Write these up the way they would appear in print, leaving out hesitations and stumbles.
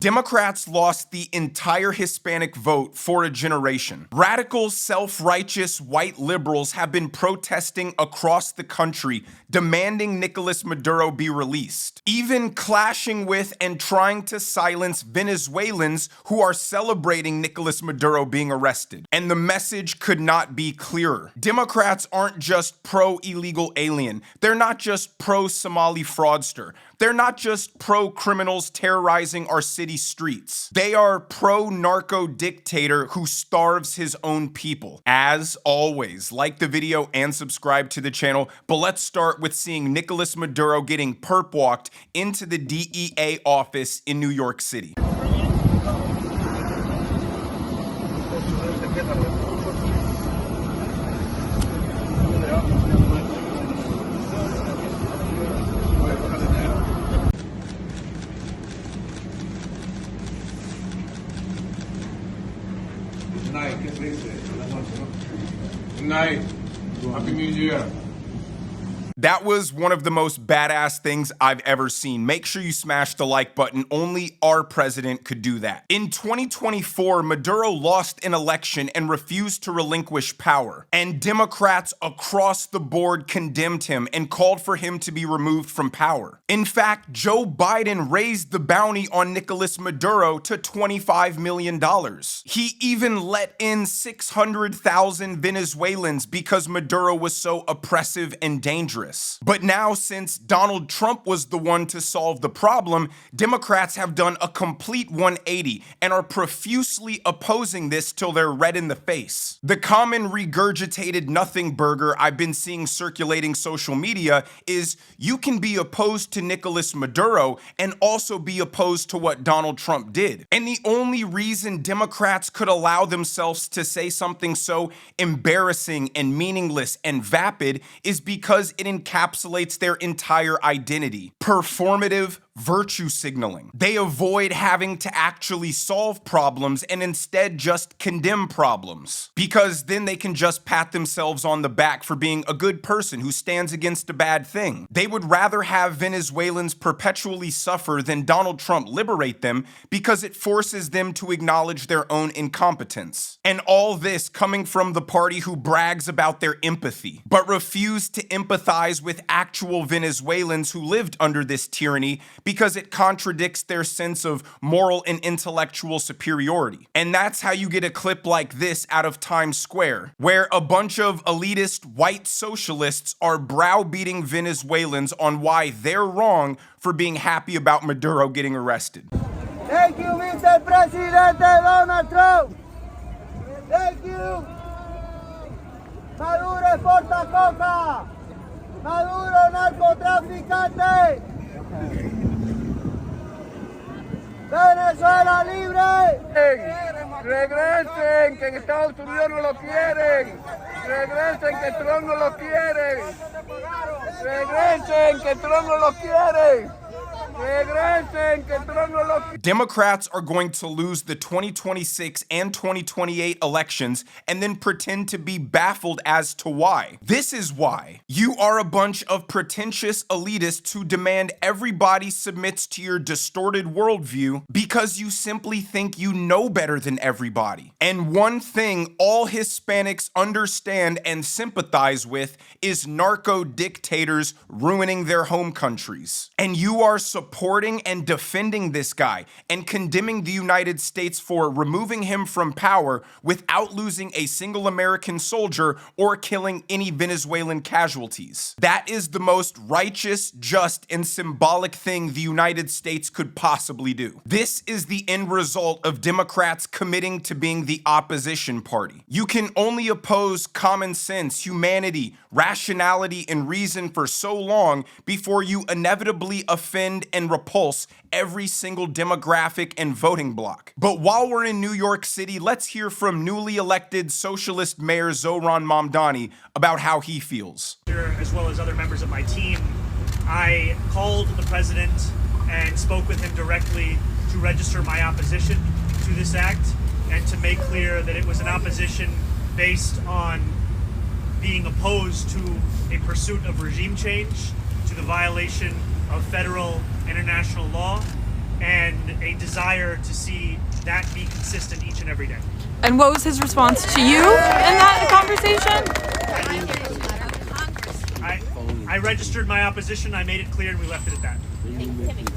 Democrats lost the entire Hispanic vote for a generation. Radical, self-righteous white liberals have been protesting across the country, demanding Nicolas Maduro be released, even clashing with and trying to silence Venezuelans who are celebrating Nicolas Maduro being arrested. And the message could not be clearer. Democrats aren't just pro-illegal alien. They're not just pro-Somali fraudster. They're not just pro-criminals terrorizing our city streets. They are pro-narco dictator who starves his own people. As always, like the video and subscribe to the channel, but let's start with seeing Nicolas Maduro getting perp walked into the DEA office in New York City. Good night. Happy New Year. That was one of the most badass things I've ever seen. Make sure you smash the like button. Only our president could do that. In 2024, Maduro lost an election and refused to relinquish power. And Democrats across the board condemned him and called for him to be removed from power. In fact, Joe Biden raised the bounty on Nicolas Maduro to $25 million. He even let in 600,000 Venezuelans because Maduro was so oppressive and dangerous. But now, since Donald Trump was the one to solve the problem, Democrats have done a complete 180 and are profusely opposing this till they're red in the face. The common regurgitated nothing burger I've been seeing circulating social media is you can be opposed to Nicolas Maduro and also be opposed to what Donald Trump did. And the only reason Democrats could allow themselves to say something so embarrassing and meaningless and vapid is because it encapsulates their entire identity. Performative virtue signaling. They avoid having to actually solve problems and instead just condemn problems, because then they can just pat themselves on the back for being a good person who stands against a bad thing. They would rather have Venezuelans perpetually suffer than Donald Trump liberate them, because it forces them to acknowledge their own incompetence. And all this coming from the party who brags about their empathy, but refuse to empathize with actual Venezuelans who lived under this tyranny because it contradicts their sense of moral and intellectual superiority. And that's how you get a clip like this out of Times Square, where a bunch of elitist white socialists are browbeating Venezuelans on why they're wrong for being happy about Maduro getting arrested. Thank you, Vice President Donald Trump. Thank you. Maduro exporta coca. Maduro narcotraficante. Venezuela libre. Regresen, que en Estados Unidos no lo quieren. Regresen, que Trump no lo quiere. Regresen, que Trump no lo quiere. Democrats are going to lose the 2026 and 2028 elections and then pretend to be baffled as to why. This is why. You are a bunch of pretentious elitists who demand everybody submits to your distorted worldview because you simply think you know better than everybody. And one thing all Hispanics understand and sympathize with is narco dictators ruining their home countries. And you are supporting and defending this guy and condemning the United States for removing him from power without losing a single American soldier or killing any Venezuelan casualties. That is the most righteous, just, and symbolic thing the United States could possibly do. This is the end result of Democrats committing to being the opposition party. You can only oppose common sense, humanity, rationality, and reason for so long before you inevitably offend and repulse every single demographic and voting bloc. But while we're in New York City, let's hear from newly elected socialist Mayor Zohran Mamdani about how he feels. As well as other members of my team, I called the president and spoke with him directly to register my opposition to this act and to make clear that it was an opposition based on being opposed to a pursuit of regime change, to the violation of federal international law, and a desire to see that be consistent each and every day. And what was his response to you in that conversation? I registered my opposition, I made it clear, and we left it at that.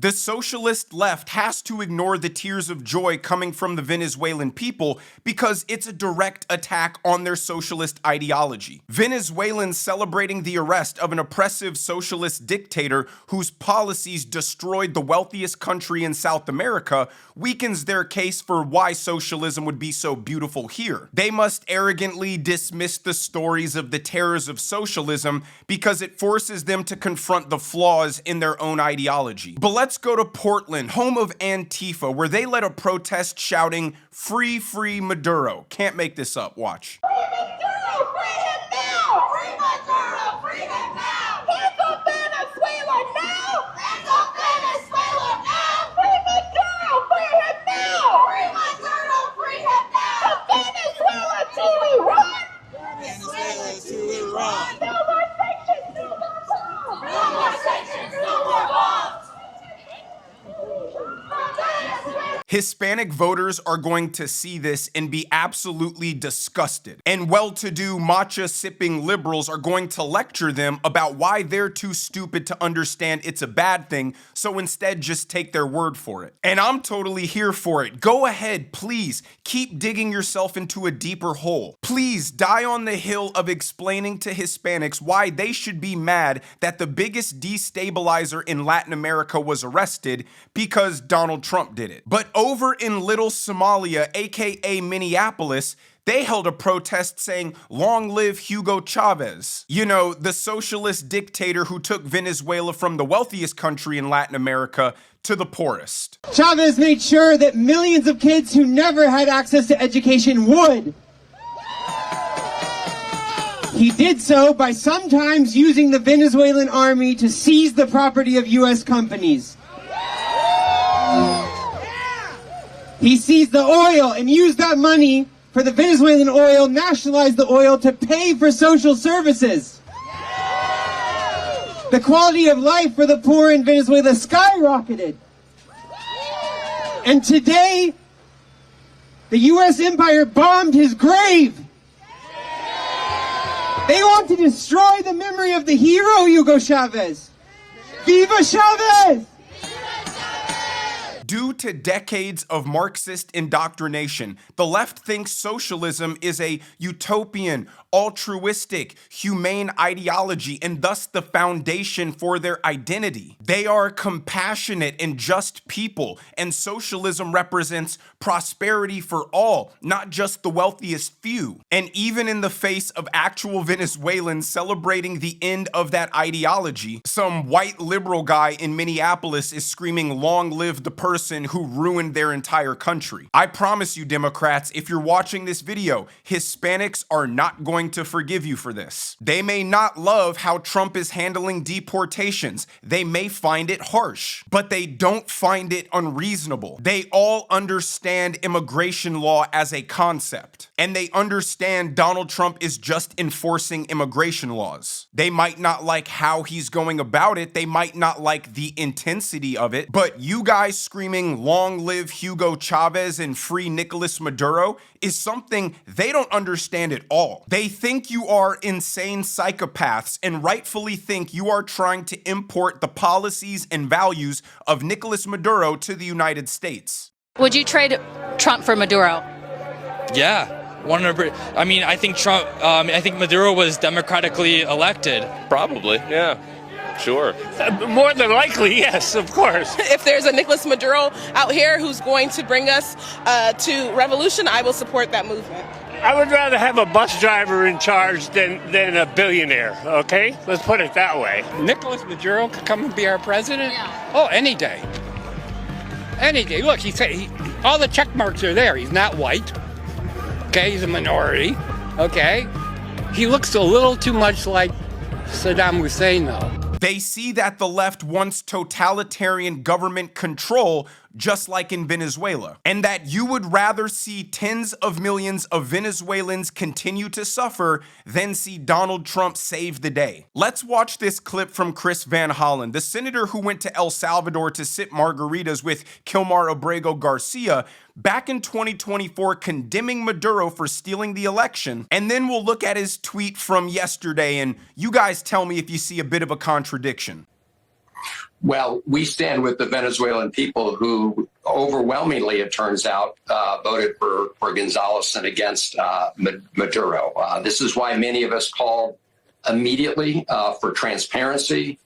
The socialist left has to ignore the tears of joy coming from the Venezuelan people because it's a direct attack on their socialist ideology. Venezuelans celebrating the arrest of an oppressive socialist dictator whose policies destroyed the wealthiest country in South America weakens their case for why socialism would be so beautiful here. They must arrogantly dismiss the stories of the terrors of socialism because it forces them to confront the flaws in their own ideology. But let's go to Portland, home of Antifa, where they led a protest shouting, "Free, free Maduro." Can't make this up, watch. Free Maduro, free him now! Free Maduro, free him now! Hands up Venezuela now! Hands up Venezuela now! Free Maduro, free him now! Free Maduro, free him now! Venezuela to Iran! Venezuela to Iran! No more sanctions, no more bombs! No more sanctions, no more bombs! Hispanic voters are going to see this and be absolutely disgusted. And well-to-do matcha-sipping liberals are going to lecture them about why they're too stupid to understand it's a bad thing, so instead just take their word for it. And I'm totally here for it. Go ahead, please. Keep digging yourself into a deeper hole. Please die on the hill of explaining to Hispanics why they should be mad that the biggest destabilizer in Latin America was arrested because Donald Trump did it. But over in Little Somalia, aka Minneapolis, they held a protest saying, "Long live Hugo Chavez." You know, the socialist dictator who took Venezuela from the wealthiest country in Latin America to the poorest. Chavez made sure that millions of kids who never had access to education would. He did so by sometimes using the Venezuelan army to seize the property of U.S. companies. He seized the oil and used that money for the Venezuelan oil, nationalized the oil to pay for social services. The quality of life for the poor in Venezuela skyrocketed. And today, the U.S. empire bombed his grave. They want to destroy the memory of the hero Hugo Chavez. Viva Chavez! Due to decades of Marxist indoctrination, the left thinks socialism is a utopian, altruistic, humane ideology and thus the foundation for their identity. They are compassionate and just people, and socialism represents prosperity for all, not just the wealthiest few. And even in the face of actual Venezuelans celebrating the end of that ideology, some white liberal guy in Minneapolis is screaming, "Long live the person who ruined their entire country." I promise you, Democrats, if you're watching this video, Hispanics are not going to forgive you for this. They may not love how Trump is handling deportations. They may find it harsh, but they don't find it unreasonable. They all understand immigration law as a concept, and they understand Donald Trump is just enforcing immigration laws. They might not like how he's going about it. They might not like the intensity of it, but you guys screaming "Long live Hugo Chavez" and "Free Nicolas Maduro" is something they don't understand at all. They think you are insane psychopaths and rightfully think you are trying to import the policies and values of Nicolas Maduro to the United States. Would you trade Trump for Maduro? Yeah, 100%. I mean, I think I think Maduro was democratically elected. Probably, yeah. Sure. More than likely, yes, of course. If there's a Nicolas Maduro out here who's going to bring us to revolution, I will support that movement. I would rather have a bus driver in charge than a billionaire, okay? Let's put it that way. Nicolas Maduro could come and be our president? Yeah. Oh, any day. Any day. Look, all the check marks are there. He's not white. Okay, he's a minority. Okay. He looks a little too much like Saddam Hussein, though. They see that the left wants totalitarian government control just like in Venezuela, and that you would rather see tens of millions of Venezuelans continue to suffer than see Donald Trump save the day. Let's watch this clip from Chris Van Hollen, the senator who went to El Salvador to sip margaritas with Kilmar Abrego Garcia back in 2024, condemning Maduro for stealing the election, and then we'll look at his tweet from yesterday, and you guys tell me if you see a bit of a contradiction. Well, we stand with the Venezuelan people who overwhelmingly, it turns out, voted for Gonzalez and against Maduro. This is why many of us called immediately for transparency,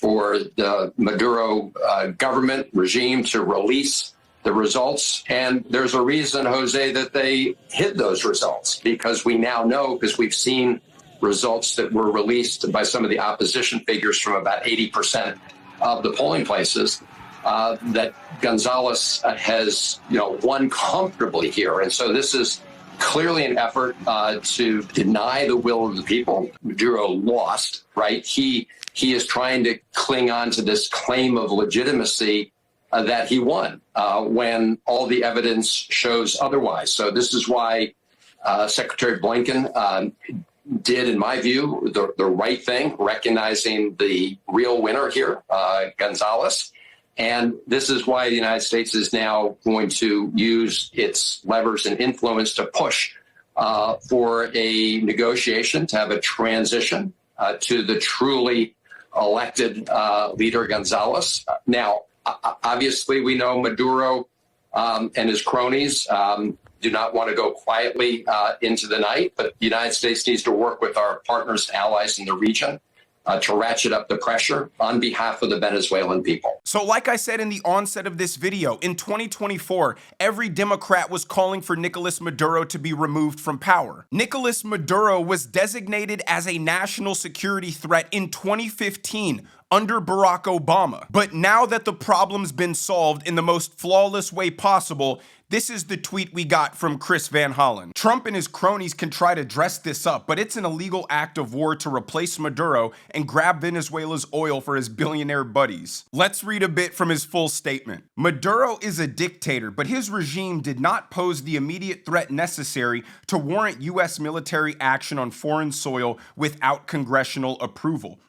for the Maduro government regime to release the results. And there's a reason, Jose, that they hid those results, because we now know, because we've seen results that were released by some of the opposition figures from about 80% of the polling places, that Gonzalez has, won comfortably here. And so this is clearly an effort to deny the will of the people. Maduro lost, right? He is trying to cling on to this claim of legitimacy that he won when all the evidence shows otherwise. So this is why Secretary Blinken did, in my view, the right thing, recognizing the real winner here, Gonzalez. And this is why the United States is now going to use its levers and influence to push for a negotiation, to have a transition to the truly elected leader, Gonzalez. Now, obviously, we know Maduro and his cronies do not want to go quietly into the night, but the United States needs to work with our partners and allies in the region to ratchet up the pressure on behalf of the Venezuelan people. So like I said in the onset of this video, in 2024, every Democrat was calling for Nicolas Maduro to be removed from power. Nicolas Maduro was designated as a national security threat in 2015 under Barack Obama. But now that the problem's been solved in the most flawless way possible, this is the tweet we got from Chris Van Hollen. Trump and his cronies can try to dress this up, but it's an illegal act of war to replace Maduro and grab Venezuela's oil for his billionaire buddies. Let's read a bit from his full statement. Maduro is a dictator, but his regime did not pose the immediate threat necessary to warrant U.S. military action on foreign soil without congressional approval.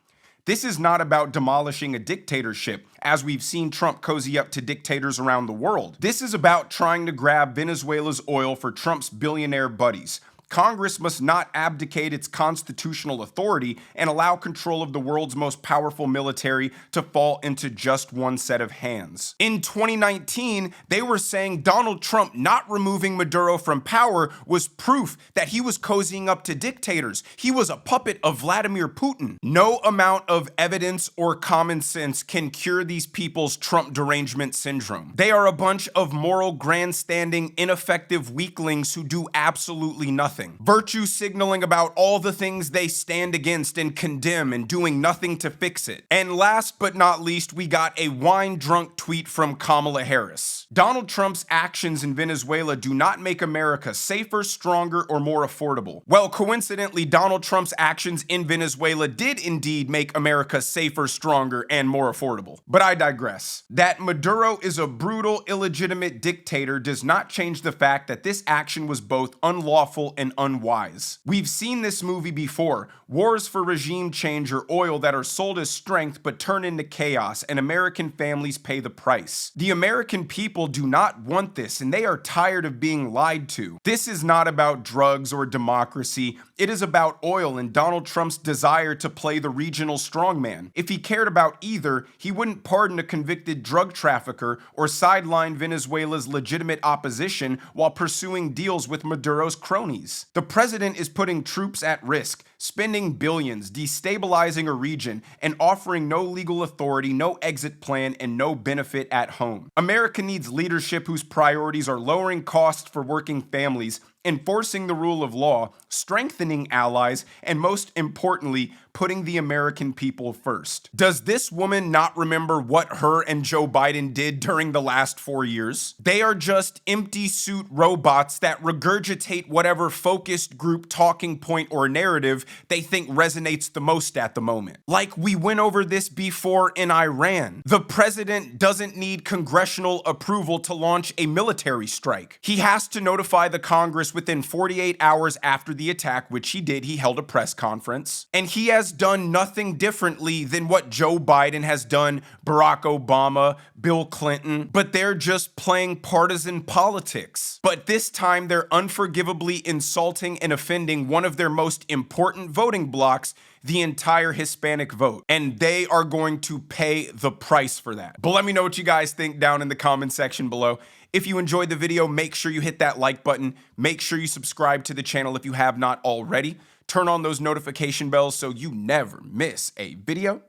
This is not about demolishing a dictatorship, as we've seen Trump cozy up to dictators around the world. This is about trying to grab Venezuela's oil for Trump's billionaire buddies. Congress must not abdicate its constitutional authority and allow control of the world's most powerful military to fall into just one set of hands. In 2019, they were saying Donald Trump not removing Maduro from power was proof that he was cozying up to dictators. He was a puppet of Vladimir Putin. No amount of evidence or common sense can cure these people's Trump derangement syndrome. They are a bunch of moral grandstanding, ineffective weaklings who do absolutely nothing. Virtue signaling about all the things they stand against and condemn and doing nothing to fix it. And last but not least, we got a wine-drunk tweet from Kamala Harris. Donald Trump's actions in Venezuela do not make America safer, stronger, or more affordable. Well, coincidentally, Donald Trump's actions in Venezuela did indeed make America safer, stronger, and more affordable. But I digress. That Maduro is a brutal, illegitimate dictator does not change the fact that this action was both unlawful and unwise. We've seen this movie before. Wars for regime change or oil that are sold as strength but turn into chaos, and American families pay the price. The American people do not want this, and they are tired of being lied to. This is not about drugs or democracy. It is about oil and Donald Trump's desire to play the regional strongman. If he cared about either, he wouldn't pardon a convicted drug trafficker or sideline Venezuela's legitimate opposition while pursuing deals with Maduro's cronies. The president is putting troops at risk, spending billions, destabilizing a region, and offering no legal authority, no exit plan, and no benefit at home. America needs leadership whose priorities are lowering costs for working families, enforcing the rule of law, strengthening allies, and most importantly, putting the American people first. Does this woman not remember what her and Joe Biden did during the last 4 years? They are just empty suit robots that regurgitate whatever focused group talking point or narrative they think resonates the most at the moment. Like we went over this before in Iran. The president doesn't need congressional approval to launch a military strike. He has to notify the Congress within 48 hours after the attack, which he did. He held a press conference, and he has done nothing differently than what Joe Biden has done, Barack Obama, Bill Clinton, but they're just playing partisan politics. But this time they're unforgivably insulting and offending one of their most important voting blocks, the entire Hispanic vote, and they are going to pay the price for that. But let me know what you guys think down in the comment section below. If you enjoyed the video, make sure you hit that like button. Make sure you subscribe to the channel if you have not already. Turn on those notification bells so you never miss a video.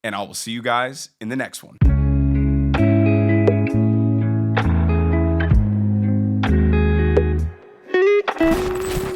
And I will see you guys in the next one.